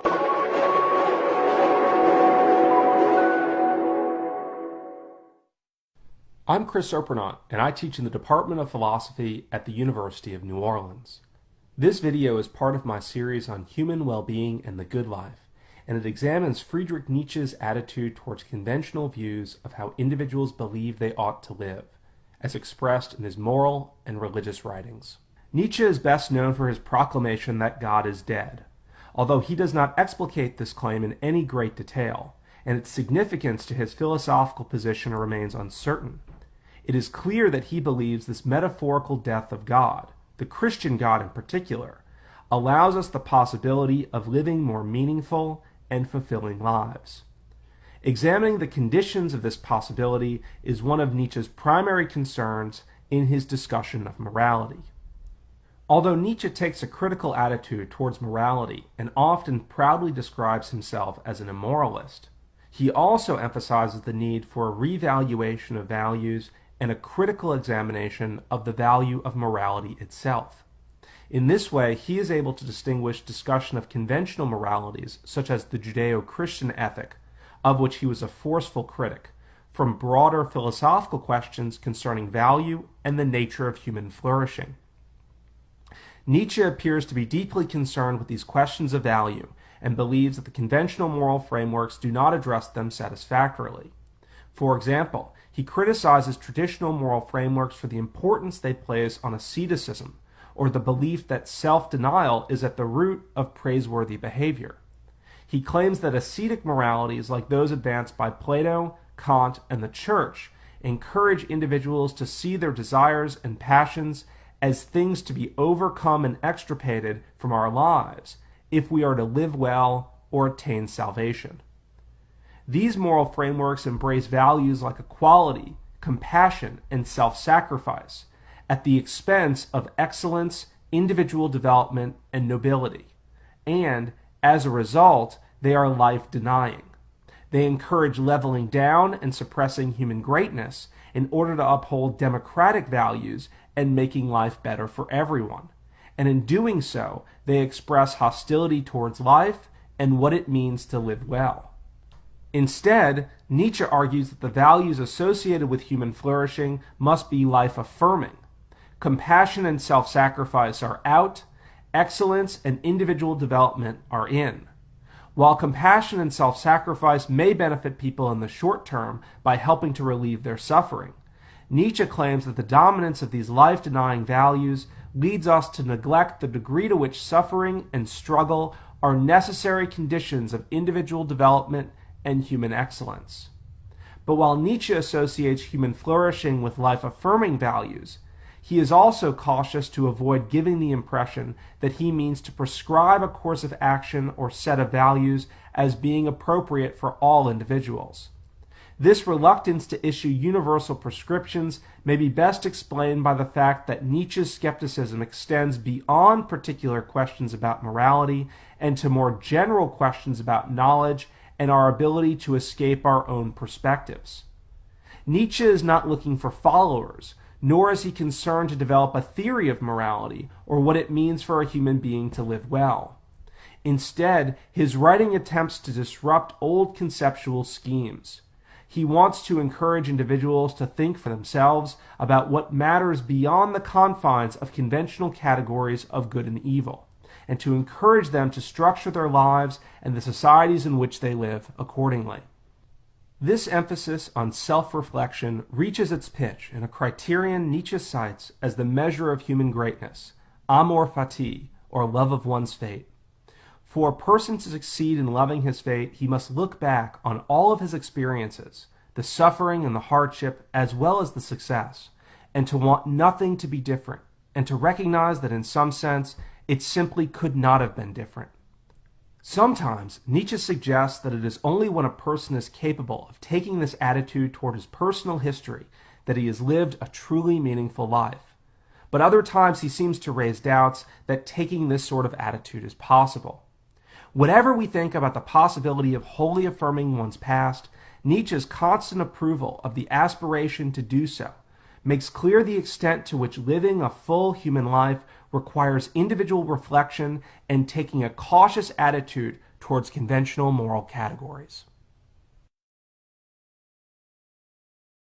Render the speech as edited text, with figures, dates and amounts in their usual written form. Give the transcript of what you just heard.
I'm Chris Opernaut, and I teach in the Department of Philosophy at the University of New Orleans. This video is part of my series on human well-being and the good life, and it examines Friedrich Nietzsche's attitude towards conventional views of how individuals believe they ought to live, as expressed in his moral and religious writings. Nietzsche is best known for his proclamation that God is dead, although he does not explicate this claim in any great detail, and its significance to his philosophical position remains uncertain. It is clear that he believes this metaphorical death of God, the Christian God in particular, allows us the possibility of living more meaningful and fulfilling lives. Examining the conditions of this possibility is one of Nietzsche's primary concerns in his discussion of morality. Although Nietzsche takes a critical attitude towards morality and often proudly describes himself as an immoralist, he also emphasizes the need for a revaluation of values and a critical examination of the value of morality itself. In this way, he is able to distinguish discussion of conventional moralities, such as the Judeo-Christian ethic, of which he was a forceful critic, from broader philosophical questions concerning value and the nature of human flourishing. Nietzsche appears to be deeply concerned with these questions of value and believes that the conventional moral frameworks do not address them satisfactorily. For example, he criticizes traditional moral frameworks for the importance they place on asceticism, or the belief that self-denial is at the root of praiseworthy behavior. He claims that ascetic moralities, like those advanced by Plato, Kant, and the Church, encourage individuals to see their desires and passions as things to be overcome and extirpated from our lives if we are to live well or attain salvation. These moral frameworks embrace values like equality, compassion, and self-sacrifice at the expense of excellence, individual development, and nobility. And, as a result, they are life-denying. They encourage leveling down and suppressing human greatness in order to uphold democratic values and making life better for everyone. And in doing so, they express hostility towards life and what it means to live well. Instead, Nietzsche argues that the values associated with human flourishing must be life-affirming. Compassion and self-sacrifice are out, excellence and individual development are in. While compassion and self-sacrifice may benefit people in the short term by helping to relieve their suffering, Nietzsche claims that the dominance of these life-denying values leads us to neglect the degree to which suffering and struggle are necessary conditions of individual development and human excellence. But while Nietzsche associates human flourishing with life-affirming values, he is also cautious to avoid giving the impression that he means to prescribe a course of action or set of values as being appropriate for all individuals. This reluctance to issue universal prescriptions may be best explained by the fact that Nietzsche's skepticism extends beyond particular questions about morality and to more general questions about knowledge and our ability to escape our own perspectives. Nietzsche is not looking for followers, nor is he concerned to develop a theory of morality or what it means for a human being to live well. Instead, his writing attempts to disrupt old conceptual schemes. He wants to encourage individuals to think for themselves about what matters beyond the confines of conventional categories of good and evil, and to encourage them to structure their lives and the societies in which they live accordingly. This emphasis on self-reflection reaches its pitch in a criterion Nietzsche cites as the measure of human greatness, amor fati, or love of one's fate. For a person to succeed in loving his fate, he must look back on all of his experiences, the suffering and the hardship, as well as the success, and to want nothing to be different, and to recognize that in some sense, it simply could not have been different. Sometimes, Nietzsche suggests that it is only when a person is capable of taking this attitude toward his personal history that he has lived a truly meaningful life. But other times he seems to raise doubts that taking this sort of attitude is possible. Whatever we think about the possibility of wholly affirming one's past, Nietzsche's constant approval of the aspiration to do so makes clear the extent to which living a full human life requires individual reflection and taking a cautious attitude towards conventional moral categories.